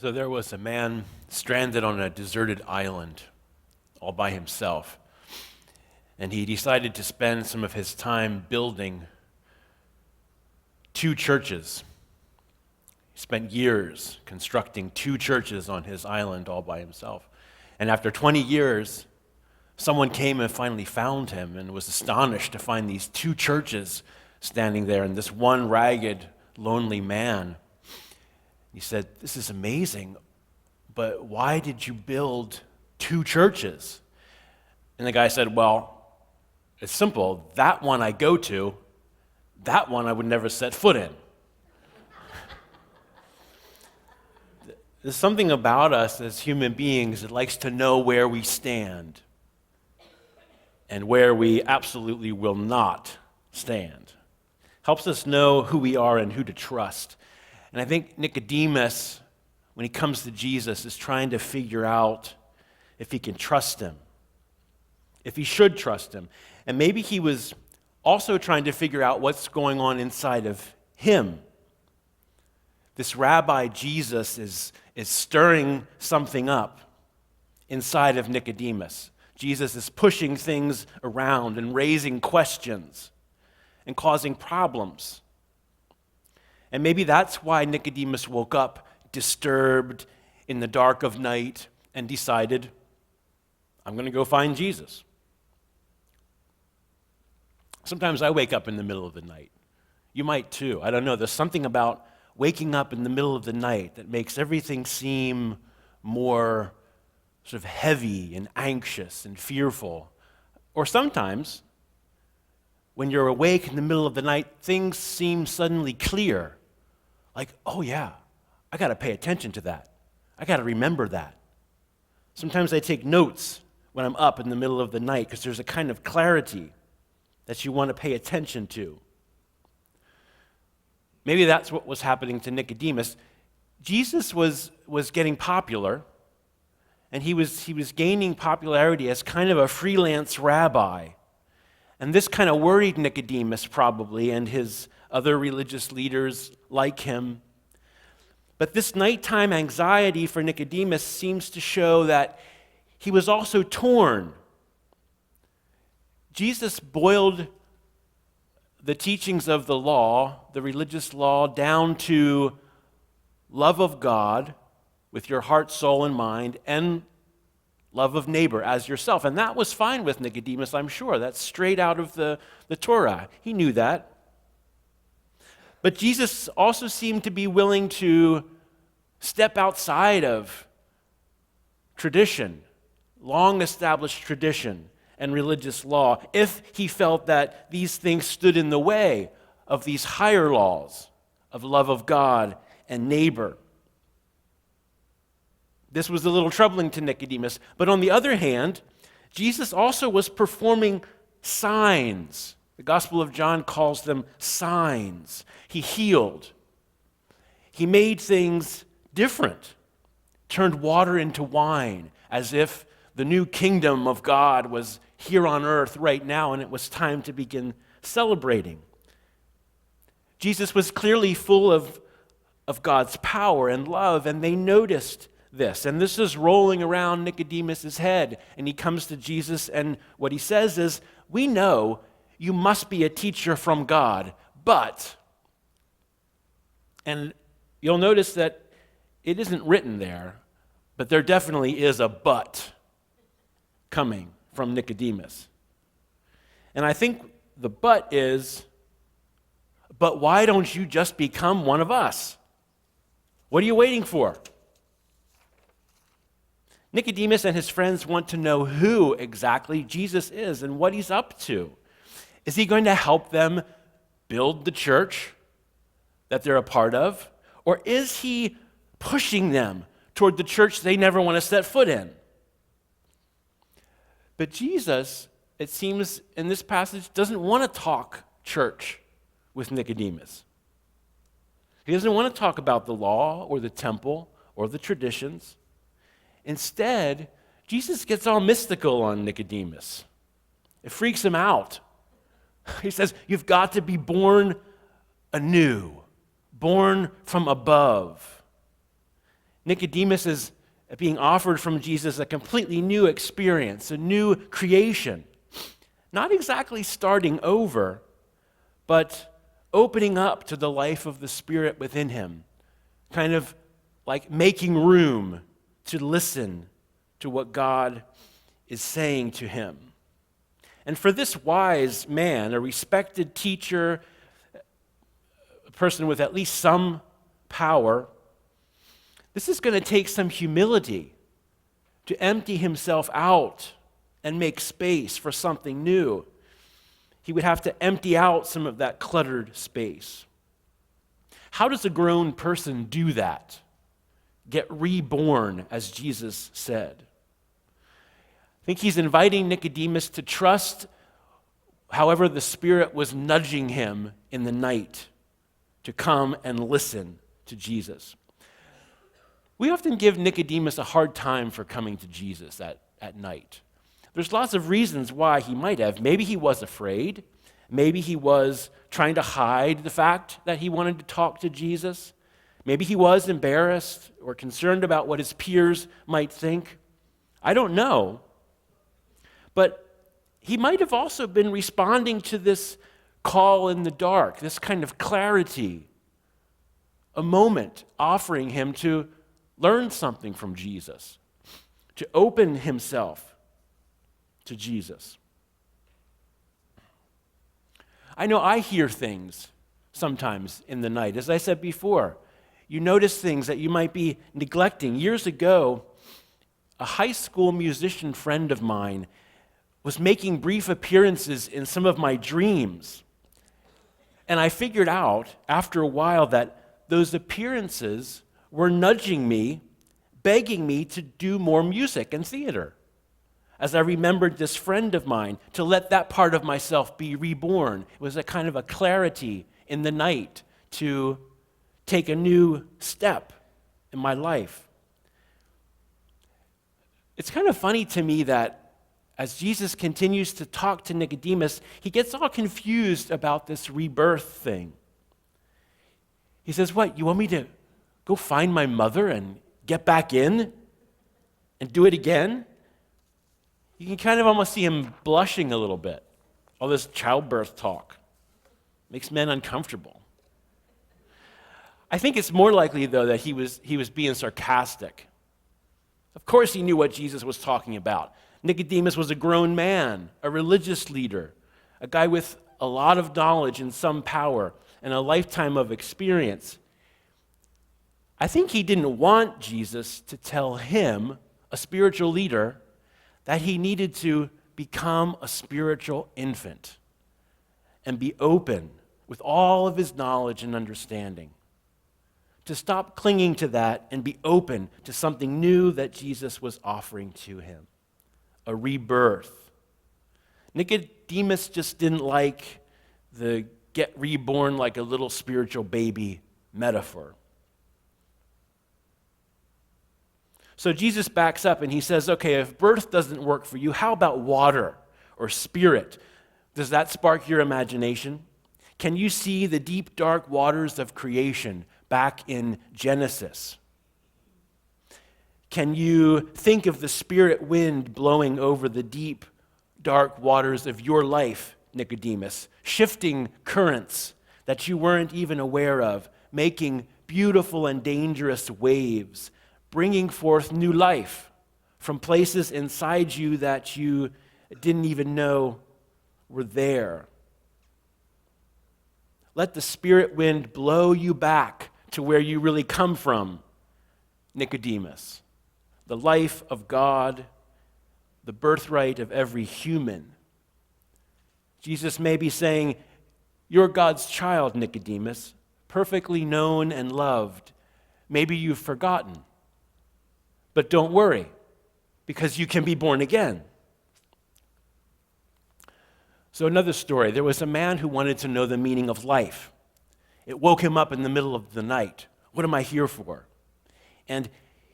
So there was a man stranded on a deserted island all by himself, and he decided to spend some of his time building two churches. He spent years constructing two churches on his island all by himself. And after 20 years, someone came and finally found him and was astonished to find these two churches standing there and this one ragged, lonely man. He said, "This is amazing, but why did you build two churches?" And the guy said, "Well, it's simple. That one I go to, that one I would never set foot in." There's something about us as human beings that likes to know where we stand and where we absolutely will not stand. Helps us know who we are and who to trust. And I think Nicodemus, when he comes to Jesus, is trying to figure out if he can trust him, if he should trust him. And maybe he was also trying to figure out what's going on inside of him. This rabbi Jesus is stirring something up inside of Nicodemus. Jesus is pushing things around and raising questions and causing problems. And maybe that's why Nicodemus woke up disturbed in the dark of night and decided, I'm going to go find Jesus. Sometimes I wake up in the middle of the night. You might too. I don't know. There's something about waking up in the middle of the night that makes everything seem more sort of heavy and anxious and fearful. Or sometimes, when you're awake in the middle of the night, things seem suddenly clear. Like, oh yeah, I got to pay attention to that. I got to remember that. Sometimes I take notes when I'm up in the middle of the night because there's a kind of clarity that you want to pay attention to. Maybe that's what was happening to Nicodemus. Jesus was getting popular, and he was gaining popularity as kind of a freelance rabbi. And this kind of worried Nicodemus probably, and his other religious leaders like him. But this nighttime anxiety for Nicodemus seems to show that he was also torn. Jesus boiled the teachings of the law, the religious law, down to love of God with your heart, soul, and mind, and love of neighbor as yourself. And that was fine with Nicodemus, I'm sure. That's straight out of the Torah. He knew that. But Jesus also seemed to be willing to step outside of tradition, long-established tradition and religious law, if he felt that these things stood in the way of these higher laws of love of God and neighbor. This was a little troubling to Nicodemus. But on the other hand, Jesus also was performing signs. The Gospel of John calls them signs. He healed. He made things different, turned water into wine, as if the new kingdom of God was here on earth right now, and it was time to begin celebrating. Jesus was clearly full of God's power and love, and they noticed this. And this is rolling around Nicodemus' head, and he comes to Jesus, and what he says is, "We know you must be a teacher from God, but," and you'll notice that it isn't written there, but there definitely is a but coming from Nicodemus. And I think the but is, but why don't you just become one of us? What are you waiting for? Nicodemus and his friends want to know who exactly Jesus is and what he's up to. Is he going to help them build the church that they're a part of? Or is he pushing them toward the church they never want to set foot in? But Jesus, it seems in this passage, doesn't want to talk church with Nicodemus. He doesn't want to talk about the law or the temple or the traditions. Instead, Jesus gets all mystical on Nicodemus. It freaks him out. He says, you've got to be born anew, born from above. Nicodemus is being offered from Jesus a completely new experience, a new creation. Not exactly starting over, but opening up to the life of the Spirit within him, kind of like making room to listen to what God is saying to him. And for this wise man, a respected teacher, a person with at least some power, this is going to take some humility to empty himself out and make space for something new. He would have to empty out some of that cluttered space. How does a grown person do that? Get reborn, as Jesus said. I think he's inviting Nicodemus to trust however the Spirit was nudging him in the night to come and listen to Jesus. We often give Nicodemus a hard time for coming to Jesus at night. There's lots of reasons why he might have. Maybe he was afraid. Maybe he was trying to hide the fact that he wanted to talk to Jesus. Maybe he was embarrassed or concerned about what his peers might think. I don't know. But he might have also been responding to this call in the dark, this kind of clarity, a moment offering him to learn something from Jesus, to open himself to Jesus. I know I hear things sometimes in the night. As I said before, you notice things that you might be neglecting. Years ago, a high school musician friend of mine was making brief appearances in some of my dreams. And I figured out after a while that those appearances were nudging me, begging me to do more music and theater. As I remembered this friend of mine, to let that part of myself be reborn. It was a kind of a clarity in the night to take a new step in my life. It's kind of funny to me that as Jesus continues to talk to Nicodemus, he gets all confused about this rebirth thing. He says, "What, you want me to go find my mother and get back in and do it again?" You can kind of almost see him blushing a little bit. All this childbirth talk makes men uncomfortable. I think it's more likely, though, that he was being sarcastic. Of course he knew what Jesus was talking about. Nicodemus was a grown man, a religious leader, a guy with a lot of knowledge and some power and a lifetime of experience. I think he didn't want Jesus to tell him, a spiritual leader, that he needed to become a spiritual infant and be open with all of his knowledge and understanding. To stop clinging to that and be open to something new that Jesus was offering to him, a rebirth. Nicodemus just didn't like the get reborn like a little spiritual baby metaphor. So Jesus backs up and he says, okay, if birth doesn't work for you, how about water or spirit? Does that spark your imagination? Can you see the deep, dark waters of creation back in Genesis? Can you think of the spirit wind blowing over the deep, dark waters of your life, Nicodemus, shifting currents that you weren't even aware of, making beautiful and dangerous waves, bringing forth new life from places inside you that you didn't even know were there? Let the spirit wind blow you back to where you really come from, Nicodemus. The life of God, the birthright of every human. Jesus may be saying, you're God's child, Nicodemus, perfectly known and loved. Maybe you've forgotten. But don't worry, because you can be born again. So another story. There was a man who wanted to know the meaning of life. It woke him up in the middle of the night. What am I here for? And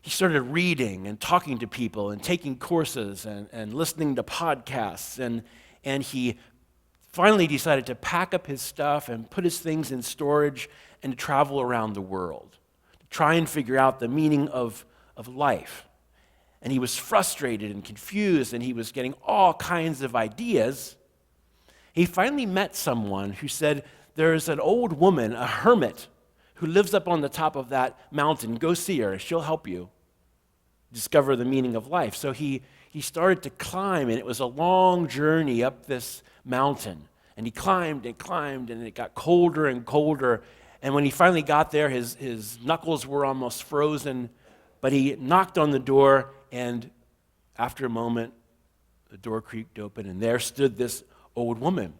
he started reading and talking to people and taking courses and listening to podcasts. And he finally decided to pack up his stuff and put his things in storage and to travel around the world. To try and figure out the meaning of life. And he was frustrated and confused, and he was getting all kinds of ideas. He finally met someone who said, there's an old woman, a hermit, who lives up on the top of that mountain. Go see her. She'll help you discover the meaning of life. So he started to climb, and it was a long journey up this mountain. And he climbed and climbed, and it got colder and colder. And when he finally got there, his knuckles were almost frozen. But he knocked on the door, and after a moment, the door creaked open, and there stood this old woman.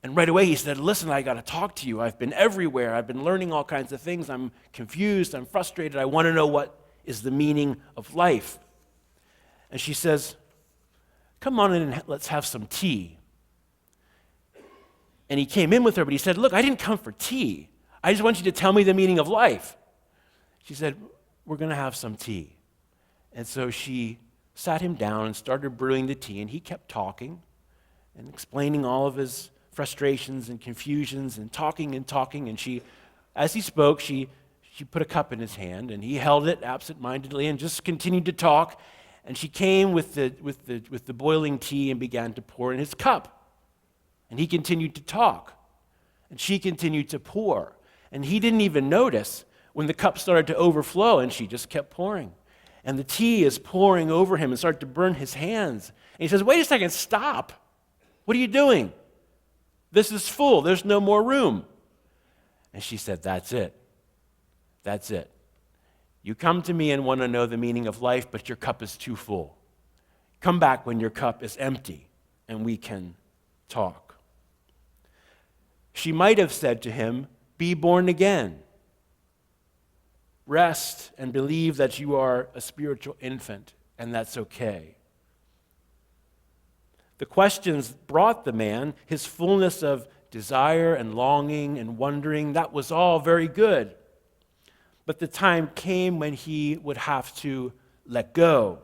And right away he said, listen, I got to talk to you. I've been everywhere. I've been learning all kinds of things. I'm confused. I'm frustrated. I want to know what is the meaning of life. And she says, come on in and let's have some tea. And he came in with her, but he said, look, I didn't come for tea. I just want you to tell me the meaning of life. She said, we're going to have some tea. And so she sat him down and started brewing the tea, and he kept talking and explaining all of his frustrations and confusions and talking, and she, as he spoke, she put a cup in his hand, and he held it absent-mindedly and just continued to talk. And she came with the boiling tea and began to pour in his cup. And he continued to talk, and she continued to pour. And he didn't even notice when the cup started to overflow, and she just kept pouring. And the tea is pouring over him and started to burn his hands. And he says, wait a second, stop. What are you doing? This is full. There's no more room. And she said, that's it. That's it. You come to me and want to know the meaning of life, but your cup is too full. Come back when your cup is empty, and we can talk. She might have said to him, be born again. Rest and believe that you are a spiritual infant, and that's okay. The questions brought the man his fullness of desire and longing and wondering. That was all very good. But the time came when he would have to let go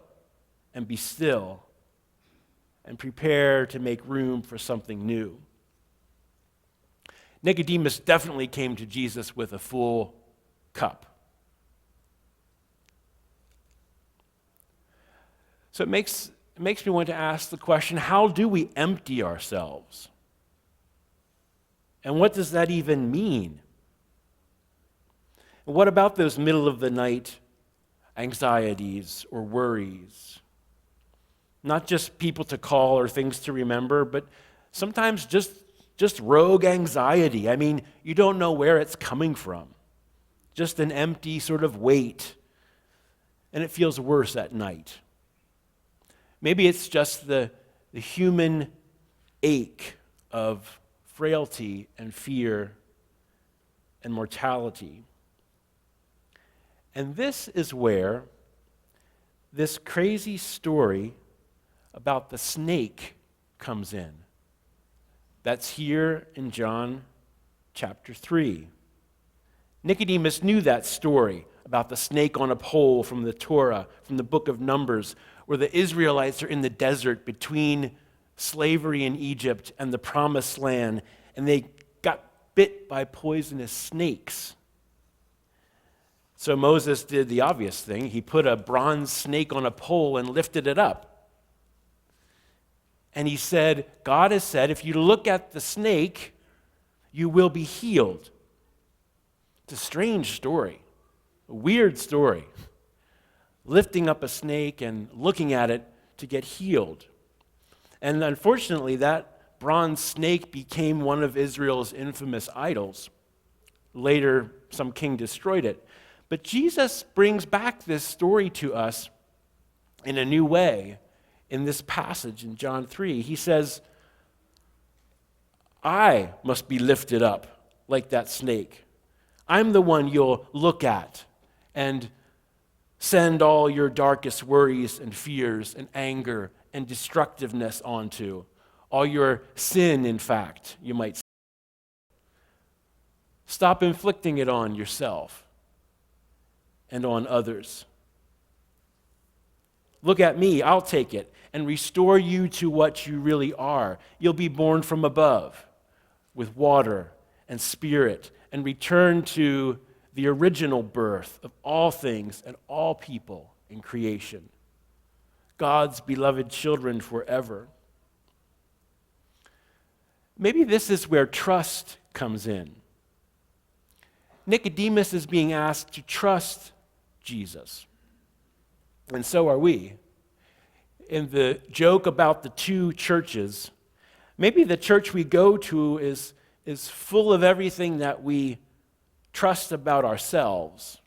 and be still and prepare to make room for something new. Nicodemus definitely came to Jesus with a full cup. So it makes me want to ask the question, how do we empty ourselves? And what does that even mean? And what about those middle-of-the-night anxieties or worries? Not just people to call or things to remember, but sometimes just rogue anxiety. I mean, you don't know where it's coming from. Just an empty sort of weight. And it feels worse at night. Maybe it's just the human ache of frailty and fear and mortality. And this is where this crazy story about the snake comes in. That's here in John chapter 3. Nicodemus knew that story about the snake on a pole from the Torah, from the book of Numbers, where the Israelites are in the desert between slavery in Egypt and the promised land, and they got bit by poisonous snakes. So Moses did the obvious thing. He put a bronze snake on a pole and lifted it up. And he said, God has said, if you look at the snake, you will be healed. It's a strange story, a weird story. Lifting up a snake and looking at it to get healed. And unfortunately, that bronze snake became one of Israel's infamous idols. Later, some king destroyed it. But Jesus brings back this story to us in a new way in this passage in John 3. He says, I must be lifted up like that snake. I'm the one you'll look at and send all your darkest worries and fears and anger and destructiveness onto. All your sin, in fact, you might say. Stop inflicting it on yourself and on others. Look at me, I'll take it and restore you to what you really are. You'll be born from above with water and spirit and return to the original birth of all things and all people in creation, God's beloved children forever. Maybe this is where trust comes in. Nicodemus is being asked to trust Jesus, and so are we. In the joke about the two churches, maybe the church we go to is full of everything that we trust about ourselves,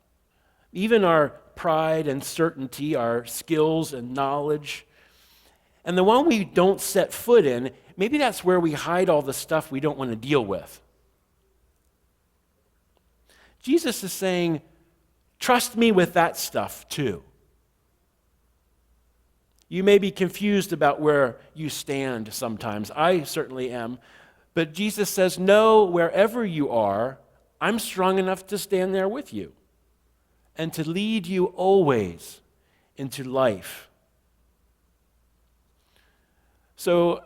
even our pride and certainty, our skills and knowledge. And the one we don't set foot in, maybe that's where we hide all the stuff we don't want to deal with. Jesus is saying, trust me with that stuff too. You may be confused about where you stand sometimes. I certainly am. But Jesus says, no, wherever you are, I'm strong enough to stand there with you and to lead you always into life. So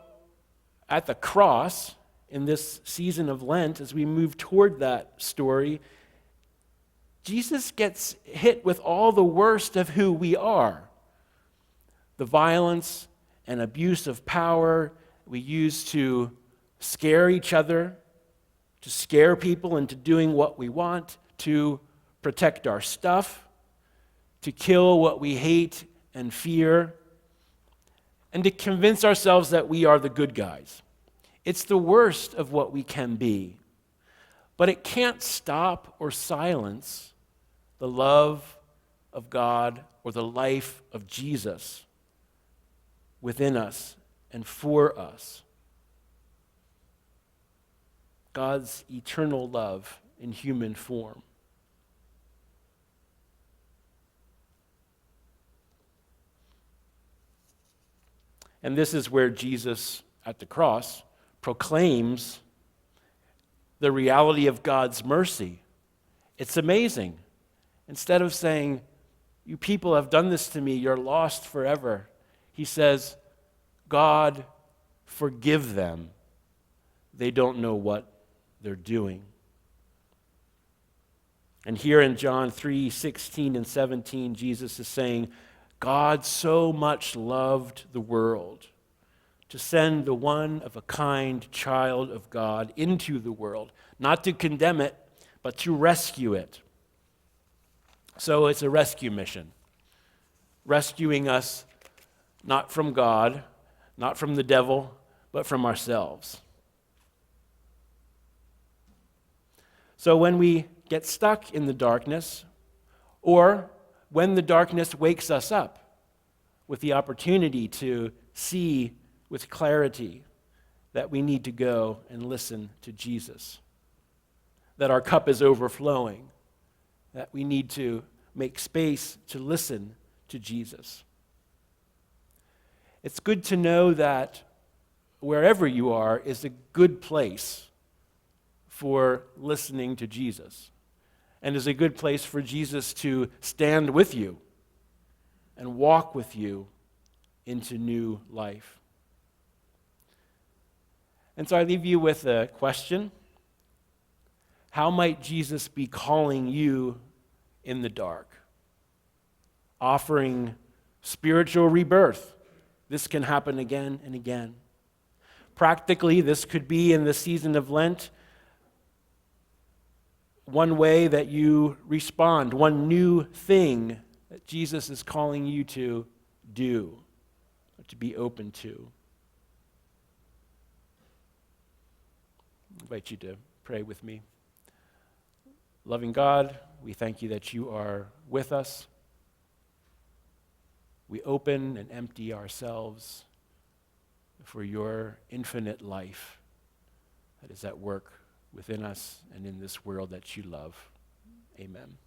at the cross, in this season of Lent, as we move toward that story, Jesus gets hit with all the worst of who we are. The violence and abuse of power we use to scare each other, to scare people into doing what we want, to protect our stuff, to kill what we hate and fear, and to convince ourselves that we are the good guys. It's the worst of what we can be. But it can't stop or silence the love of God or the life of Jesus within us and for us. God's eternal love in human form. And this is where Jesus, at the cross, proclaims the reality of God's mercy. It's amazing. Instead of saying, you people have done this to me, you're lost forever, he says, God, forgive them. They don't know what they're doing. And here in John 3:16 and 17, Jesus is saying, God so much loved the world to send the one-of-a-kind child of God into the world, not to condemn it, but to rescue it. So it's a rescue mission, rescuing us not from God, not from the devil, but from ourselves. So when we get stuck in the darkness, or when the darkness wakes us up with the opportunity to see with clarity that we need to go and listen to Jesus, that our cup is overflowing, that we need to make space to listen to Jesus. It's good to know that wherever you are is a good place for listening to Jesus, and is a good place for Jesus to stand with you and walk with you into new life. And so I leave you with a question. How might Jesus be calling you in the dark? Offering spiritual rebirth. This can happen again and again. Practically, this could be in the season of Lent, one way that you respond, one new thing that Jesus is calling you to do, to be open to. I invite you to pray with me. Loving God, we thank you that you are with us. We open and empty ourselves for your infinite life that is at work within us and in this world that you love. Amen.